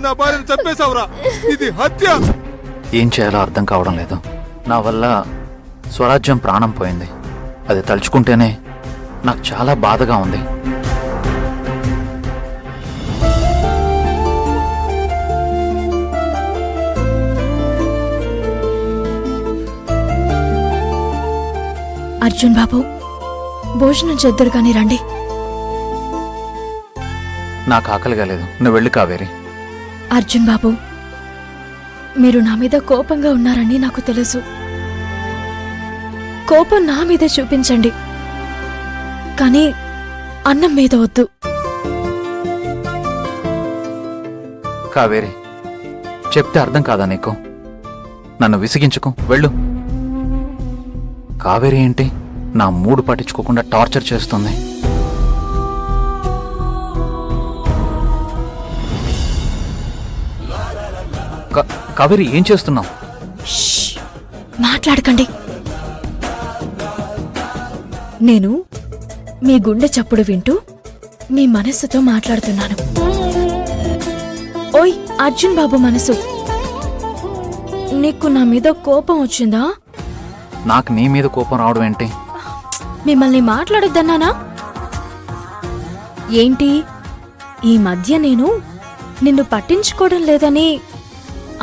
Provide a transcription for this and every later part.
నా భార్యను చంపేశావురా, ఇది హత్య. ఏం చేయాలో అర్థం కావడం లేదు. నా వల్ల స్వరాజ్యం ప్రాణం పోయింది. అది తలుచుకుంటేనే నాకు చాలా బాధగా ఉంది. అర్జున్ బాబు, భోజనం చేద్దరు కానీ రండి. నాకు ఆకలిగా లేదు, నువ్వు వెళ్ళి కావేరి. అర్జున్ బాబు, మీరు నా మీద కోపంగా ఉన్నారని నాకు తెలుసు. కోపం నా మీదే చూపించండి, కానీ అన్నం మీద వద్దు. కావేరి, చెప్తే అర్థం కాదా నీకు? నన్ను విసిగించుకో, వెళ్ళు. కావేరి ఏంటి నా మూడు పట్టించుకోకుండా టార్చర్ చేస్తుంది. కావేరి, ఏం చేస్తున్నావు? మాట్లాడకండి. నేను మీ గుండె చప్పుడు వింటూ మీ మనస్సుతో మాట్లాడుతున్నాను. ఓయ్ అర్జున్ బాబు మనసు, నీకు నా మీద కోపం వచ్చిందా? నాకు నీ మీద కోపం రావడం ఏంటి? మిమ్మల్ని మాట్లాడొద్దన్నానా ఏంటి? ఈ మధ్య నేను నిన్ను పట్టించుకోవడం లేదని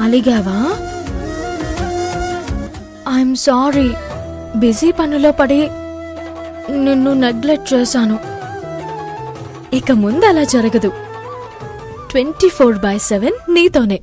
అలిగావా? ఐఎమ్ సారీ, బిజీ పనులో పడి నిన్ను నెగ్లెక్ట్ చేశాను. ఇక ముందు అలా జరగదు. 24/7 నీతోనే.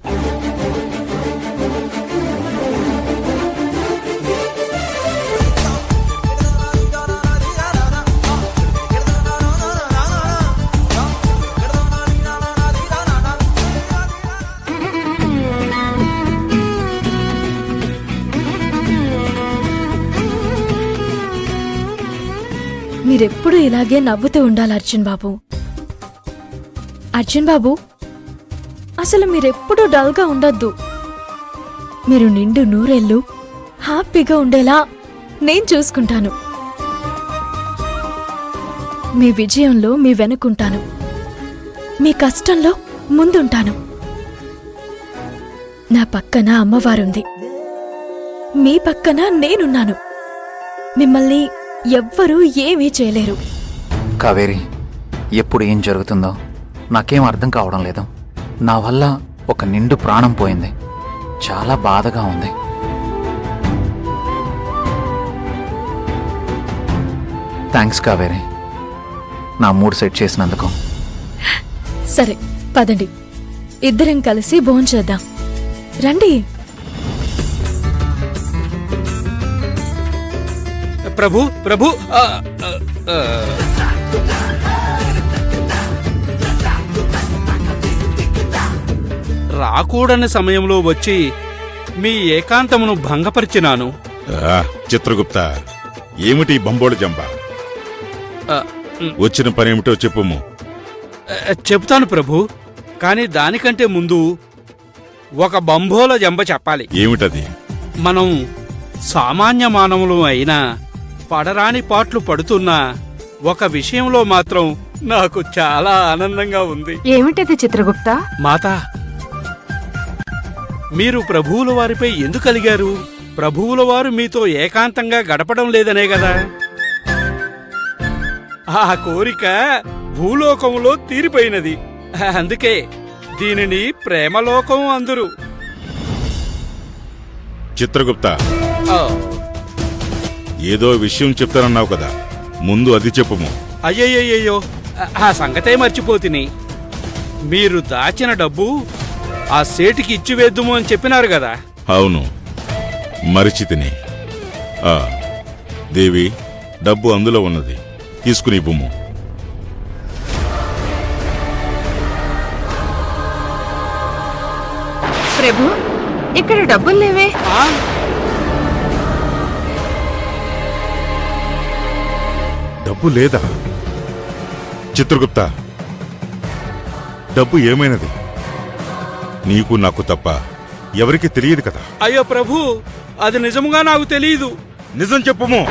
మీరెప్పుడు ఇలాగే నవ్వుతూ ఉండాలి అర్జున్ బాబు. అర్జున్ బాబు, అసలు మీరెప్పుడూ డల్గా ఉండొద్దు. మీరు నిండు నూరేళ్ళు హ్యాపీగా ఉండేలా నేను చూసుకుంటాను. మీ విజయంలో మీ వెనుకుంటాను, మీ కష్టంలో ముందుంటాను. నా పక్కన అమ్మవారుంది, మీ పక్కన నేనున్నాను. మిమ్మల్ని ఎవ్వరూ ఏమీ చేయలేరు. కావేరి, ఎప్పుడు ఏం జరుగుతుందో నాకేం అర్థం కావడం లేదు. నా వల్ల ఒక నిండు ప్రాణం పోయింది. చాలా బాధగా ఉంది. థ్యాంక్స్ కావేరి, నా మూడ్ సెట్ చేసినందుకు. సరే పదండి, ఇద్దరం కలిసి భోంచేద్దాం. రండి. ప్రభు ప్రభు, రాకూడని సమయంలో వచ్చి మీ ఏకాంతమును భంగపరిచినాను. చిత్రగుప్త, ఏమిటి బంబోడు జంబ? వచ్చిన పనేమిటో చెప్పుము. చెబుతాను ప్రభు, కాని దానికంటే ముందు ఒక బంబోల జంబ చెప్పాలి. ఏమిటది? మనం సామాన్య మానవులు అయినా పడరాని పాట్లు పడుతున్నా ఒక విషయంలో మాత్రం నాకు చాలా ఆనందంగా ఉంది. ఏమిటది చిత్రగుప్త? మాతా, మీరు ప్రభువుల వారిపై ఎందుకు అలిగారు? ప్రభువుల వారు మీతో ఏకాంతంగా గడపడం లేదనే కదా. ఆ కోరిక భూలోకంలో తీరిపోయినది. అందుకే దీనిని ప్రేమలోకం అందురు. చిత్రగుప్త, ఆ, ఏదో విషయం చెప్తానన్నావు కదా, ముందు అది చెప్పుము. అయ్యయ్యయ్యో, ఆ సంగతే మర్చిపోతిని. మీరు దాచిన డబ్బు ఆ సేటికి ఇచ్చివేద్దుము అని చెప్పినారు కదా. అవును, మరిచితిని. దేవి, డబ్బు అందులో ఉన్నది, తీసుకుని ఇవ్వుము. ప్రభు, ఇక్కడ డబ్బులు లేవే. డబ్బు లేదా? చిత్రగుప్త, డబ్బు ఏమైనది? నీకు నాకు తప్ప ఎవరికి తెలియదు కదా. అయ్యో ప్రభు, అది నిజముగా నాకు తెలియదు. నిజం చెప్పుము.